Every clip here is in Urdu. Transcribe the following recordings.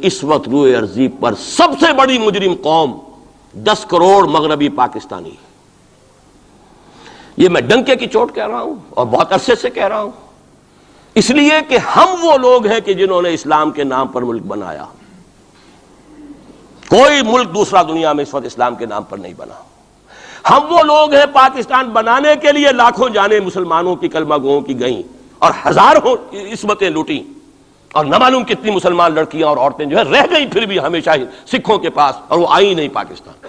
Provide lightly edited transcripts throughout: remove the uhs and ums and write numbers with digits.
اس وقت روئے ارضی پر سب سے بڑی مجرم قوم 10 کروڑ مغربی پاکستانی. یہ میں ڈنکے کی چوٹ کہہ رہا ہوں اور بہت عرصے سے کہہ رہا ہوں، اس لیے کہ ہم وہ لوگ ہیں کہ جنہوں نے اسلام کے نام پر ملک بنایا. کوئی ملک دوسرا دنیا میں اس وقت اسلام کے نام پر نہیں بنا. ہم وہ لوگ ہیں پاکستان بنانے کے لیے لاکھوں جانیں مسلمانوں کی کلمہ گوؤں کی گئیں اور ہزاروں عصمتیں لوٹیں، اور نہ معلوم کتنی مسلمان لڑکیاں اور عورتیں جو ہے رہ گئی پھر بھی ہمیشہ ہی سکھوں کے پاس، اور وہ آئی نہیں پاکستان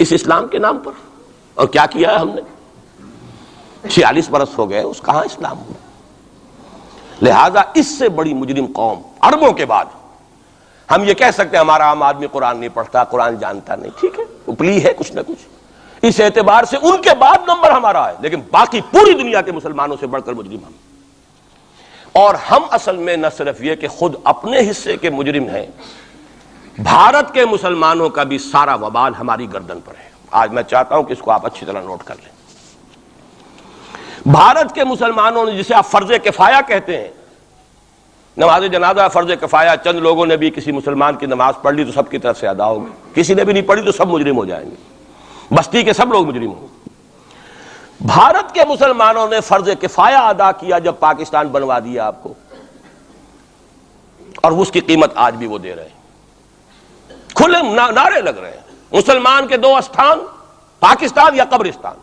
اس اسلام کے نام پر. اور کیا کیا ہے ہم نے؟ 46 برس ہو گئے، اس کہاں اسلام ہوا. لہذا اس سے بڑی مجرم قوم عربوں کے بعد ہم یہ کہہ سکتے ہیں ہمارا عام آدمی قرآن نہیں پڑھتا، قرآن جانتا نہیں، ٹھیک ہے، اپلی ہے کچھ نہ کچھ، اس اعتبار سے ان کے بعد نمبر ہمارا ہے، لیکن باقی پوری دنیا کے مسلمانوں سے بڑھ کر مجرم ہم. اور ہم اصل میں نہ صرف یہ کہ خود اپنے حصے کے مجرم ہیں، بھارت کے مسلمانوں کا بھی سارا وبال ہماری گردن پر ہے. آج میں چاہتا ہوں کہ اس کو آپ اچھی طرح نوٹ کر لیں. بھارت کے مسلمانوں نے، جسے آپ فرض کفایہ کہتے ہیں، نماز جنازہ فرض کفایہ، چند لوگوں نے بھی کسی مسلمان کی نماز پڑھ لی تو سب کی طرف سے ادا ہوگی، کسی نے بھی نہیں پڑھی تو سب مجرم ہو جائیں گے، بستی کے سب لوگ مجرم ہوں. بھارت کے مسلمانوں نے فرض کفایہ ادا کیا جب پاکستان بنوا دیا آپ کو، اور اس کی قیمت آج بھی وہ دے رہے ہیں. کھلے نعرے لگ رہے ہیں مسلمان کے 2 استھان، پاکستان یا قبرستان،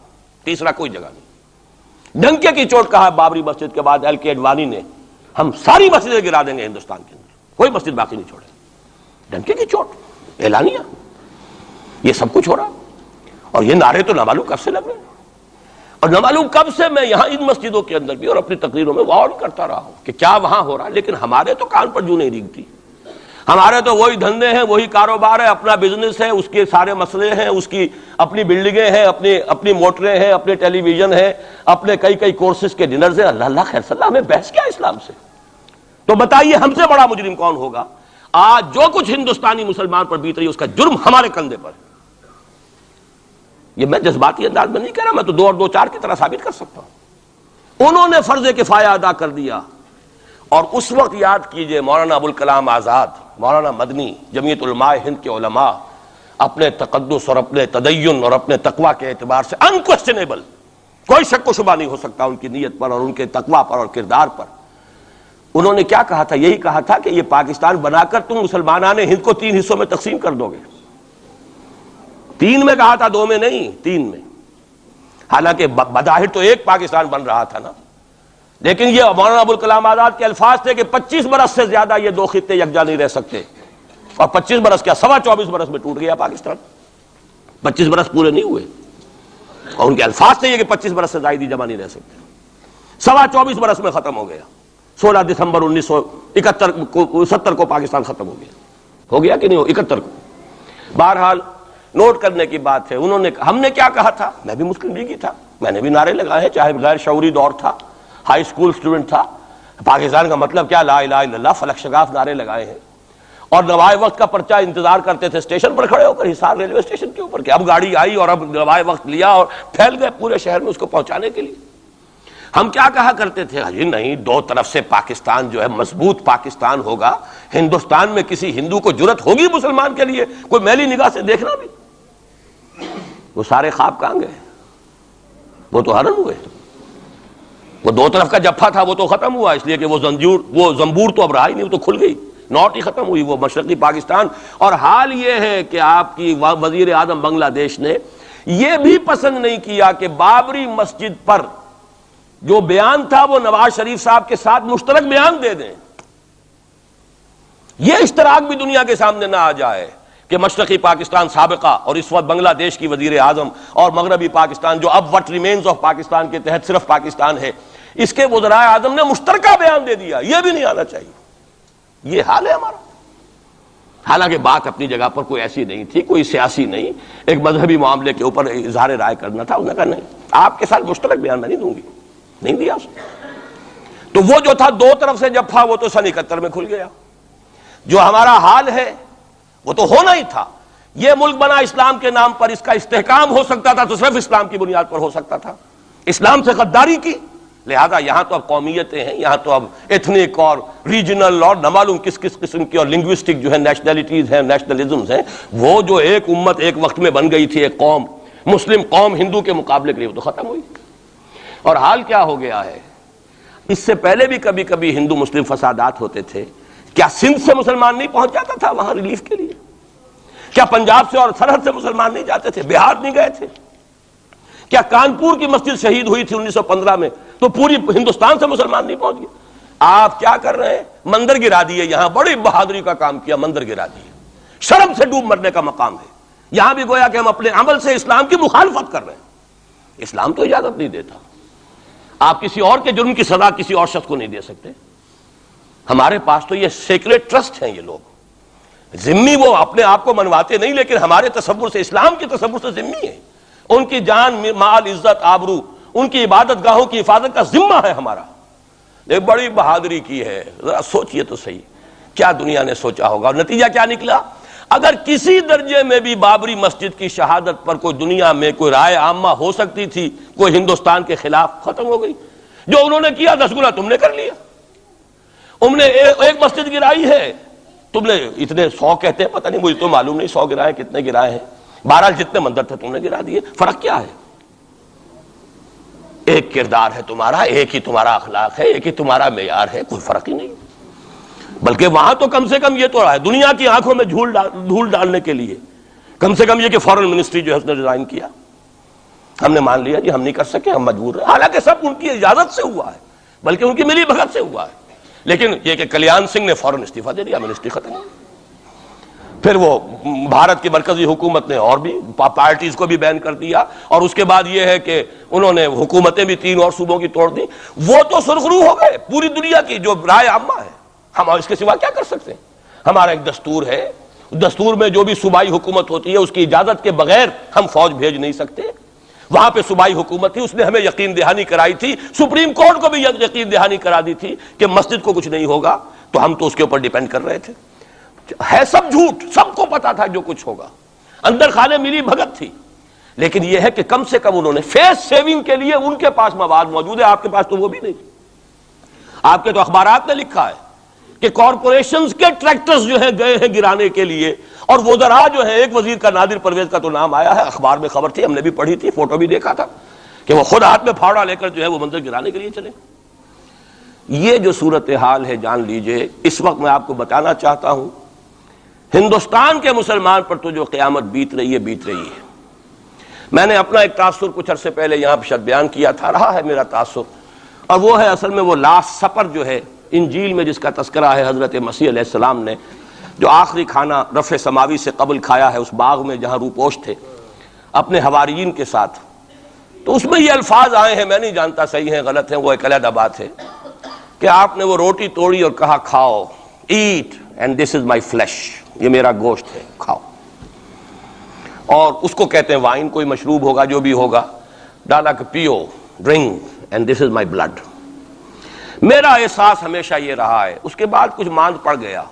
تیسرا کوئی جگہ نہیں. ڈنکے کی چوٹ کہا بابری مسجد کے بعد ایل کے اڈوانی نے، ہم ساری مسجدیں گرا دیں گے ہندوستان کے اندر، کوئی مسجد باقی نہیں چھوڑے. ڈنکے کی چوٹ اعلانیہ، یہ سب کچھ ہو رہا، اور یہ نعرے تو نہ معلوم کب سے لگ رہے ہیں، اور نہ معلوم کب سے میں یہاں ان مسجدوں کے اندر بھی اور اپنی تقریروں میں غور کرتا رہا ہوں کہ کیا وہاں ہو رہا ہے. لیکن ہمارے تو کان پر جوں نہیں ریگتی. ہمارے تو وہی دھندے ہیں، وہی کاروبار ہے، اپنا بزنس ہے، اس کے سارے مسئلے ہیں، اس کی اپنی بلڈنگیں ہیں، اپنی موٹریں ہیں، اپنے ٹیلی ویژن ہیں، اپنے کئی کورسز کے ڈنرز ہیں. اللہ خیر صلی اللہ، ہمیں بحث کیا اسلام سے؟ تو بتائیے ہم سے بڑا مجرم کون ہوگا؟ آج جو کچھ ہندوستانی مسلمان پر بیت رہی ہے اس کا جرم ہمارے کندھے پر. یہ میں جذباتی انداز میں نہیں کہہ رہا، میں تو 2 اور 2 4 کی طرح ثابت کر سکتا ہوں. انہوں نے فرض کفایہ ادا کر دیا، اور اس وقت یاد کیجئے مولانا ابوالکلام آزاد، مولانا مدنی، جمعیت علماء ہند کے علماء اپنے تقدس اور اپنے تدین اور اپنے تقوی کے اعتبار سے انکویسچنیبل، کوئی شک و شبہ نہیں ہو سکتا ان کی نیت پر اور ان کے تقوی پر اور کردار پر. انہوں نے کیا کہا تھا؟ یہی کہا تھا کہ یہ پاکستان بنا کر تم مسلمانان ہند کو 3 حصوں میں تقسیم کر دو گے. 3 میں کہا تھا، 2 میں نہیں، 3 میں. حالانکہ بظاہر تو ایک پاکستان بن رہا تھا نا، لیکن یہ مولانا ابوالکلام آزاد کے الفاظ تھے کہ 25 برس سے زیادہ یہ 2 خطے یکجا نہیں رہ سکتے. اور 25 برس کیا، 24.25 برس میں ٹوٹ گیا پاکستان. 25 برس پورے نہیں ہوئے، اور ان کے الفاظ تھے یہ کہ 25 برس سے زائد جمع نہیں رہ سکتے. 24.25 برس میں ختم ہو گیا. 16 دسمبر 1970 کو پاکستان ختم ہو گیا کہ نہیں ہو 71 کو. بہرحال نوٹ کرنے کی بات ہے، ہم نے کیا کہا تھا؟ میں بھی مسلم لیگی تھا، میں نے بھی نعرے لگائے ہیں، چاہے غیر شعوری دور تھا، ہائی اسکول اسٹوڈنٹ تھا. پاکستان کا مطلب کیا، لا الہ الا اللہ، فلک شگاف نعرے لگائے ہیں. اور نوائے وقت کا پرچہ انتظار کرتے تھے اسٹیشن پر کھڑے ہو کر، حصار ریلوے اسٹیشن کے اوپر، کہ اب گاڑی آئی اور اب نوائے وقت لیا اور پھیل گئے پورے شہر میں اس کو پہنچانے کے لیے. ہم کیا کہا کرتے تھے؟ جی نہیں، 2 طرف سے پاکستان جو ہے مضبوط پاکستان ہوگا. ہندوستان میں کسی ہندو کو جرت ہوگی مسلمان کے لیے کوئی میلی نگاہ سے دیکھنا بھی؟ وہ سارے خواب کہاں گئے؟ وہ تو حرم ہوئے. وہ 2 طرف کا جفا تھا وہ تو ختم ہوا، اس لیے کہ وہ زنبور تو اب رہا ہی نہیں، وہ تو کھل گئی، نوٹ ہی ختم ہوئی وہ مشرقی پاکستان. اور حال یہ ہے کہ آپ کی وزیر اعظم بنگلہ دیش نے یہ بھی پسند نہیں کیا کہ بابری مسجد پر جو بیان تھا وہ نواز شریف صاحب کے ساتھ مشترک بیان دے دیں. یہ اشتراک بھی دنیا کے سامنے نہ آ جائے کہ مشرقی پاکستان سابقہ اور اس وقت بنگلہ دیش کی وزیر اعظم اور مغربی پاکستان جو اب وٹ ریمینز آف پاکستان کے تحت صرف پاکستان ہے، اس کے وزرائے اعظم نے مشترکہ بیان دے دیا. یہ بھی نہیں آنا چاہیے. یہ حال ہے ہمارا. حالانکہ بات اپنی جگہ پر کوئی ایسی نہیں تھی، کوئی سیاسی نہیں، ایک مذہبی معاملے کے اوپر اظہار رائے کرنا تھا. انہوں نے کہا نہیں، آپ کے ساتھ مشترک بیان میں نہیں دوں گی، نہیں دیا اس نے. تو وہ جو تھا 2 طرف سے جفا وہ تو سن 71 میں کھل گیا. جو ہمارا حال ہے وہ تو ہونا ہی تھا. یہ ملک بنا اسلام کے نام پر، اس کا استحکام ہو سکتا تھا تو صرف اسلام کی بنیاد پر ہو سکتا تھا. اسلام سے غداری کی، لہذا یہاں تو اب قومیتیں ہیں، یہاں تو اب ایتھنک اور ریجنل اور نہ معلوم کس کس قسم کی اور لنگوسٹک جو ہے نیشنلٹیز ہیں، نیشنلزمز ہیں، وہ جو ایک امت ایک وقت میں بن گئی تھی، ایک قوم مسلم قوم ہندو کے مقابلے کے لیے، وہ تو ختم ہوئی۔ اور حال کیا ہو گیا ہے، اس سے پہلے بھی کبھی کبھی ہندو مسلم فسادات ہوتے تھے، کیا سندھ سے مسلمان نہیں پہنچ جاتا تھا وہاں ریلیف کے لیے؟ کیا پنجاب سے اور سرحد سے مسلمان نہیں جاتے تھے؟ بہار نہیں گئے تھے؟ کیا کانپور کی مسجد شہید ہوئی تھی 1915 میں تو پوری ہندوستان سے مسلمان نہیں پہنچ گئے؟ آپ کیا کر رہے ہیں؟ مندر گرا دیے، یہاں بڑی بہادری کا کام کیا، مندر گرا دیے، شرم سے ڈوب مرنے کا مقام ہے۔ یہاں بھی گویا کہ ہم اپنے عمل سے اسلام کی مخالفت کر رہے ہیں۔ اسلام تو اجازت نہیں دیتا، آپ کسی اور کے جرم کی سزا کسی اور شخص کو نہیں دے سکتے۔ ہمارے پاس تو یہ سیکریٹ ٹرسٹ ہیں، یہ لوگ ذمہ وہ اپنے آپ کو منواتے نہیں، لیکن ہمارے تصور سے، اسلام کے تصور سے ذمہ ہیں۔ ان کی جان، مال، عزت، آبرو، ان کی عبادت گاہوں کی حفاظت کا ذمہ ہے ہمارا۔ ایک بڑی بہادری کی ہے، ذرا سوچئے تو صحیح کیا دنیا نے سوچا ہوگا، اور نتیجہ کیا نکلا؟ اگر کسی درجے میں بھی بابری مسجد کی شہادت پر کوئی دنیا میں کوئی رائے عامہ ہو سکتی تھی کوئی ہندوستان کے خلاف، ختم ہو گئی۔ جو انہوں نے کیا 10 گنا تم نے کر لیا۔ انہوں نے ایک مسجد گرائی ہے، تم نے اتنے 100 کہتے ہیں، پتہ نہیں مجھے تو معلوم نہیں 100 گرائے کتنے گرائے ہیں، بہرحال جتنے مندر تھے تم نے گرا دیے۔ فرق کیا ہے؟ ایک کردار ہے تمہارا، ایک ہی تمہارا اخلاق ہے، ایک ہی تمہارا معیار ہے، کوئی فرق ہی نہیں۔ بلکہ وہاں تو کم سے کم یہ تو رہا ہے، دنیا کی آنکھوں میں دھول ڈالنے کے لیے کم سے کم یہ کہ فورن منسٹری جو ہے اس نے ڈیزائن کیا، ہم نے مان لیا جی ہم نہیں کر سکے، ہم مجبور ہیں، حالانکہ سب ان کی اجازت سے ہوا ہے، بلکہ ان کی ملی بھگت سے ہوا ہے۔ لیکن یہ کہ کلیان سنگھ نے فوراً استعفیٰ دے دیا، منسٹری ختم ہو۔ پھر وہ بھارت کی مرکزی حکومت نے اور بھی پارٹیز کو بھی بین کر دیا، اور اس کے بعد یہ ہے کہ انہوں نے حکومتیں بھی 3 اور صوبوں کی توڑ دی۔ وہ تو سرخرو ہو گئے پوری دنیا کی جو رائے عامہ ہے، ہم اس کے سوا کیا کر سکتے ہیں؟ ہمارا ایک دستور ہے، دستور میں جو بھی صوبائی حکومت ہوتی ہے اس کی اجازت کے بغیر ہم فوج بھیج نہیں سکتے۔ وہاں پہ صوبائی حکومت تھی، اس نے ہمیں یقین دہانی کرائی تھی، سپریم کورٹ کو بھی یقین دہانی کرا دی تھی کہ مسجد کو کچھ نہیں ہوگا، تو ہم تو اس کے اوپر ڈیپینڈ کر رہے تھے۔ ہے سب جھوٹ، سب کو پتا تھا جو کچھ ہوگا، اندر خانے ملی بھگت تھی، لیکن یہ ہے کہ کم سے کم انہوں نے فیس سیونگ کے لیے ان کے پاس مواد موجود ہے، آپ کے پاس تو وہ بھی نہیں۔ آپ کے تو اخبارات نے لکھا ہے کہ کارپوریشنز کے ٹریکٹرز جو ہیں گئے ہیں گرانے کے لیے، اور وزراء جو ہیں، ایک وزیر کا نادر پرویز کا تو نام آیا ہے، اخبار میں خبر تھی، ہم نے بھی پڑھی تھی، فوٹو بھی دیکھا تھا کہ وہ خود ہاتھ میں پھاوڑا لے کر جو ہے وہ منظر گرانے کے لیے چلے۔ یہ جو صورتحال ہے جان لیجئے، اس وقت میں آپ کو بتانا چاہتا ہوں ہندوستان کے مسلمان پر تو جو قیامت بیت رہی ہے۔ میں نے اپنا ایک تاثر کچھ عرصے پہلے یہاں پہ بیان کیا تھا، رہا ہے میرا تاثر، اور وہ ہے اصل میں وہ لاسٹ سپر جو ہے انجیل میں جس کا تذکرہ ہے حضرت مسیح علیہ السلام نے جو آخری کھانا رفع سماوی سے قبل کھایا ہے اس باغ میں جہاں روپوش تھے اپنے حواریین کے ساتھ۔ تو اس میں یہ الفاظ آئے ہیں، میں نہیں جانتا صحیح ہیں غلط ہیں، وہ ایک علیحدہ بات ہے، کہ آپ نے وہ روٹی توڑی اور کہا کھاؤ، eat and this is my flesh, یہ میرا گوشت ہے، کھاؤ۔ اور اس کو کہتے ہیں وائن، کوئی مشروب ہوگا جو بھی ہوگا، ڈالا کہ پیو، drink and this is my blood. میرا احساس ہمیشہ یہ رہا ہے، اس کے بعد کچھ ماند پڑ گیا،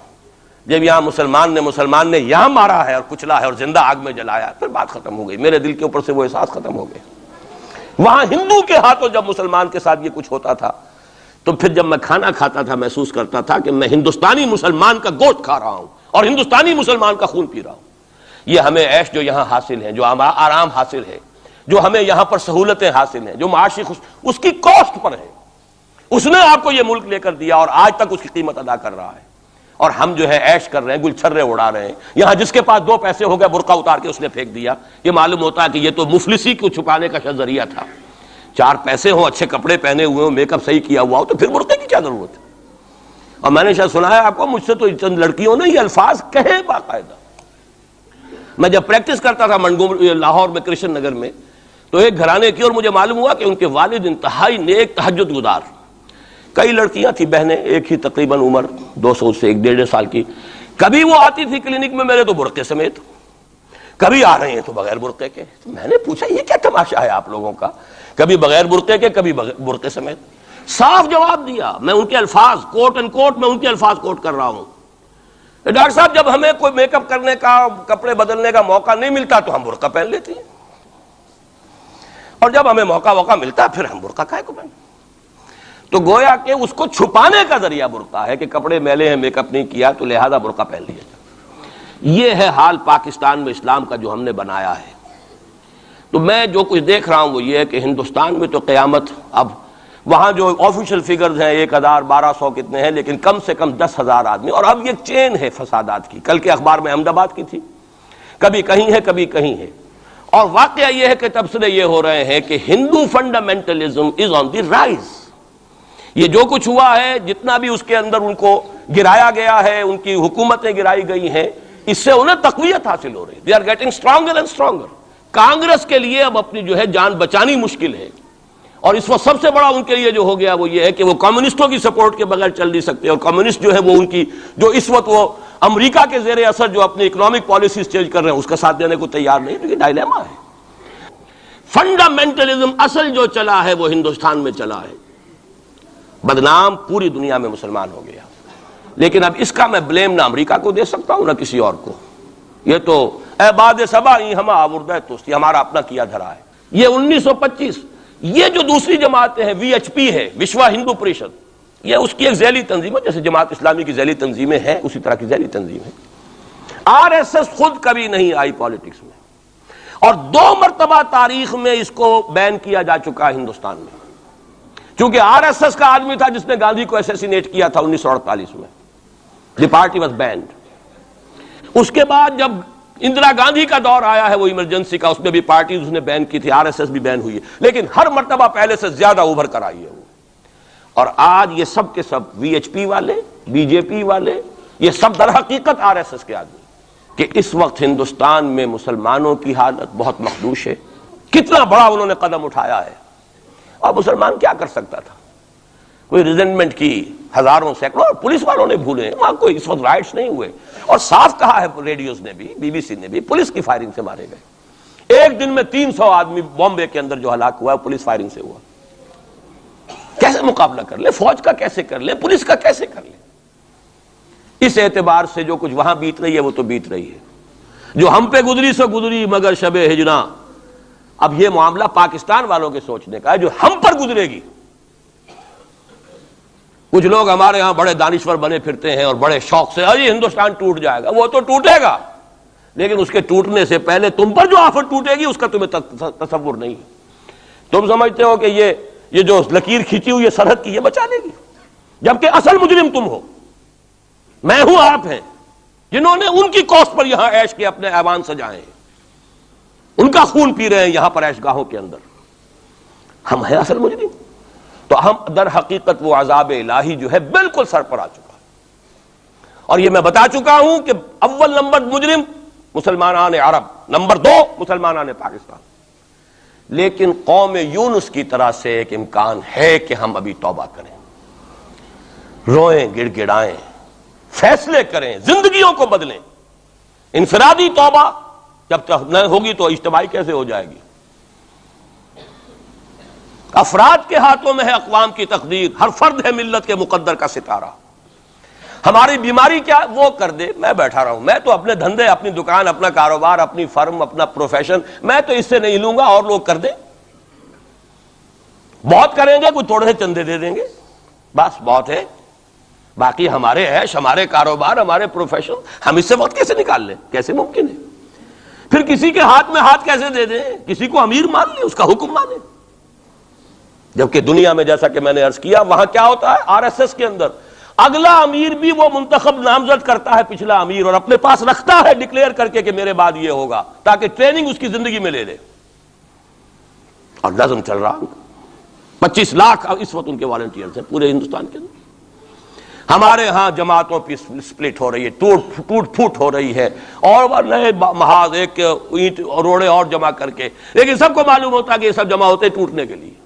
جب یہاں مسلمان نے یہاں مارا ہے اور کچلا ہے اور زندہ آگ میں جلایا، پھر بات ختم ہو گئی، میرے دل کے اوپر سے وہ احساس ختم ہو گیا۔ وہاں ہندو کے ہاتھوں جب مسلمان کے ساتھ یہ کچھ ہوتا تھا تو پھر جب میں کھانا کھاتا تھا محسوس کرتا تھا کہ میں ہندوستانی مسلمان کا گوشت کھا رہا ہوں اور ہندوستانی مسلمان کا خون پی رہا ہوں۔ یہ ہمیں عیش جو یہاں حاصل ہے، جو آرام حاصل ہے، جو ہمیں یہاں پر سہولتیں حاصل ہیں، جو معاشی اس کی کاسٹ پر ہے۔ اس نے آپ کو یہ ملک لے کر دیا اور آج تک اس کی قیمت ادا کر رہا ہے، اور ہم جو ہے عیش کر رہے ہیں، گل چھرے اڑا رہے ہیں۔ یہاں جس کے پاس 2 پیسے ہو گئے برقع اتار کے اس نے پھینک دیا، یہ معلوم ہوتا ہے کہ یہ تو مفلسی کو چھپانے کا ذریعہ تھا۔ 4 پیسے ہوں، اچھے کپڑے پہنے ہوئے ہوں، میک اپ صحیح کیا ہوا ہو، تو پھر برقعے کی کیا ضرورت ہے؟ اور میں نے شاید سنا ہے آپ کو، مجھ سے تو چند لڑکیوں نے یہ الفاظ کہے باقاعدہ۔ میں جب پریکٹس کرتا تھا لاہور میں کرشن نگر میں، تو ایک گھرانے کی، اور مجھے معلوم ہوا کہ ان کے والد انتہائی نیک تہجد گزار، کئی لڑکیاں تھیں بہنیں، ایک ہی تقریباً عمر 200 سے 1.5 سال کی، کبھی وہ آتی تھی کلینک میں میرے تو برقعے سمیت، کبھی آ رہے ہیں تو بغیر برقعے کے۔ تو میں نے پوچھا یہ کیا تماشا ہے آپ لوگوں کا، کبھی بغیر برقعے کے کبھی برقعے سمیت؟ صاف جواب دیا، میں ان کے الفاظ کوٹ اینڈ کوٹ میں ان کے الفاظ کوٹ کر رہا ہوں، ڈاکٹر صاحب جب ہمیں کوئی میک اپ کرنے کا، کپڑے بدلنے کا موقع نہیں ملتا تو ہم برقع پہن لیتے ہیں، اور جب ہمیں موقع ملتا پھر ہم برقع کائے کو پہن۔ تو گویا کہ اس کو چھپانے کا ذریعہ برقع ہے کہ کپڑے میلے ہیں، میک اپ نہیں کیا تو لہذا برقع پہن لیا جائے۔ یہ ہے حال پاکستان میں اسلام کا جو ہم نے بنایا ہے۔ تو میں جو کچھ دیکھ رہا ہوں وہ یہ ہے کہ ہندوستان میں تو قیامت، اب وہاں جو آفیشیل فگرز ہیں 1000 1200 کتنے ہیں، لیکن کم سے کم 10,000 آدمی، اور اب یہ چین ہے فسادات کی۔ کل کے اخبار میں احمد آباد کی تھی، کبھی کہیں ہے کبھی کہیں ہے، اور واقعہ یہ ہے کہ تبصرے یہ ہو رہے ہیں کہ ہندو فنڈامنٹلزم از آن دی رائز۔ یہ جو کچھ ہوا ہے، جتنا بھی اس کے اندر ان کو گرایا گیا ہے، ان کی حکومتیں گرائی گئی ہیں، اس سے انہیں تقویت حاصل ہو رہی ہے۔ They are getting stronger and stronger. Congress کے لیے اب اپنی جو ہے جان بچانی مشکل ہے، اور اس وقت سب سے بڑا ان کے لیے جو ہو گیا وہ یہ ہے کہ وہ کمیونسٹوں کی سپورٹ کے بغیر چل نہیں سکتے، اور کمیونسٹ جو ہے وہ ان کی جو اس وقت وہ امریکہ کے زیر اثر جو اپنی اکنامک پالیسیز چینج کر رہے ہیں اس کا ساتھ دینے کو تیار نہیں۔ تو یہ ڈائلیما ہے۔ فنڈامنٹلزم اصل جو چلا ہے وہ ہندوستان میں چلا ہے، بدنام پوری دنیا میں مسلمان ہو گیا، لیکن اب اس کا میں بلیم نہ امریکہ کو دے سکتا ہوں نہ کسی اور کو۔ یہ تو اے باد سبا ہما آوردہ توستی، ہمارا اپنا کیا دھرا ہے۔ یہ 1925 یہ جو دوسری جماعتیں ہیں، وی ایچ پی ہے، وشوا ہندو پریشد، یہ اس کی ایک ذیلی تنظیم ہے، جیسے جماعت اسلامی کی ذیلی تنظیمیں ہیں اسی طرح کی ذیلی تنظیم ہے۔ آر ایس ایس خود کبھی نہیں آئی پالیٹکس میں، اور 2 مرتبہ تاریخ میں اس کو بین کیا جا چکا ہے ہندوستان میں، چونکہ آر ایس ایس کا آدمی تھا جس نے گاندھی کو ایسیسینیٹ کیا تھا 1948 میں۔ دی پارٹی واز بینڈ۔ اس کے بعد جب اندرا گاندھی کا دور آیا ہے وہ ایمرجنسی کا، اس میں بھی پارٹیز اس نے بین کی تھی، آر ایس ایس بھی بین ہوئی ہے، لیکن ہر مرتبہ پہلے سے زیادہ ابھر کر آئی ہے وہ۔ اور آج یہ سب کے سب وی ایچ پی والے، بی جے پی والے، یہ سب در حقیقت آر ایس ایس کے آدمی، کہ اس وقت ہندوستان میں مسلمانوں کی حالت بہت مخدوش ہے۔ کتنا بڑا انہوں نے قدم اٹھایا ہے، اور مسلمان کیا کر سکتا تھا؟ کوئی ریزنٹمنٹ کی ہزاروں سینکڑوں، اور پولیس والوں نے بھولے، وہاں کوئی اس وقت رائٹس نہیں ہوئے، اور صاف کہا ہے ریڈیوز نے بھی، بی بی سی نے بھی، پولیس کی فائرنگ سے مارے گئے۔ ایک دن میں 300 آدمی بامبے کے اندر جو ہلاک ہوا ہے پولیس فائرنگ سے ہوا۔ کیسے مقابلہ کر لے؟ فوج کا کیسے کر لے؟ پولیس کا کیسے کر لے؟ اس اعتبار سے جو کچھ وہاں بیت رہی ہے وہ تو بیت رہی ہے، جو ہم پہ گزری سو گزری مگر شب ہجراں۔ اب یہ معاملہ پاکستان والوں کے سوچنے کا ہے، جو ہم پر گزرے گی۔ کچھ لوگ ہمارے ہاں بڑے دانشور بنے پھرتے ہیں اور بڑے شوق سے ارے ہندوستان ٹوٹ جائے گا، وہ تو ٹوٹے گا، لیکن اس کے ٹوٹنے سے پہلے تم پر جو آفت ٹوٹے گی اس کا تمہیں تصور نہیں ہے۔ تم سمجھتے ہو کہ یہ جو لکیر کھینچی ہوئی سرحد کی یہ بچا لے گی، جبکہ اصل مجرم تم ہو، میں ہوں، آپ ہیں، جنہوں نے ان کی کوسٹ پر یہاں عیش کے اپنے ایوان سجائے ہیں، ان کا خون پی رہے ہیں یہاں پر عیش گاہوں کے اندر۔ ہم ہیں اصل مجرم، تو ہم در حقیقت وہ عذاب الہی جو ہے بالکل سر پر آ چکا ہے۔ اور یہ میں بتا چکا ہوں کہ اول نمبر مجرم مسلمانان عرب، نمبر 2 مسلمانان پاکستان، لیکن قوم یونس کی طرح سے ایک امکان ہے کہ ہم ابھی توبہ کریں، روئیں، گڑ گڑائیں، فیصلے کریں، زندگیوں کو بدلیں۔ انفرادی توبہ جب تک نہ ہوگی تو اجتماعی کیسے ہو جائے گی؟ افراد کے ہاتھوں میں ہے اقوام کی تقدیر، ہر فرد ہے ملت کے مقدر کا ستارہ۔ ہماری بیماری کیا وہ کر دے، میں بیٹھا رہا ہوں، میں تو اپنے دھندے، اپنی دکان، اپنا کاروبار، اپنی فرم، اپنا پروفیشن، میں تو اس سے نہیں لوں گا، اور لوگ کر دیں، بہت کریں گے، کوئی تھوڑے سے چندے دے دیں گے، بس بہت ہے، باقی ہمارے عیش، ہمارے کاروبار، ہمارے پروفیشن، ہم اس سے وقت کیسے نکال لیں؟ کیسے ممکن ہے؟ پھر کسی کے ہاتھ میں ہاتھ کیسے دے دیں؟ کسی کو امیر مان لیں، اس کا حکم مانیں؟ جبکہ دنیا میں جیسا کہ میں نے عرض کیا وہاں کیا ہوتا ہے، آر ایس ایس کے اندر اگلا امیر بھی وہ منتخب نامزد کرتا ہے پچھلا امیر، اور اپنے پاس رکھتا ہے ڈکلیئر کر کے کہ میرے بعد یہ ہوگا، تاکہ ٹریننگ اس کی زندگی میں لے لے۔ اور نظم چل رہا، 25 لاکھ اس وقت ان کے والنٹیئرز ہیں پورے ہندوستان کے اندر۔ ہمارے ہاں جماعتوں کی سپلٹ ہو رہی ہے، ٹوٹ پھوٹ ہو رہی ہے، اور نئے محاذ ایک اینٹ روڑے اور جمع کر کے، لیکن سب کو معلوم ہوتا ہے کہ یہ سب جمع ہوتے ٹوٹنے کے لیے۔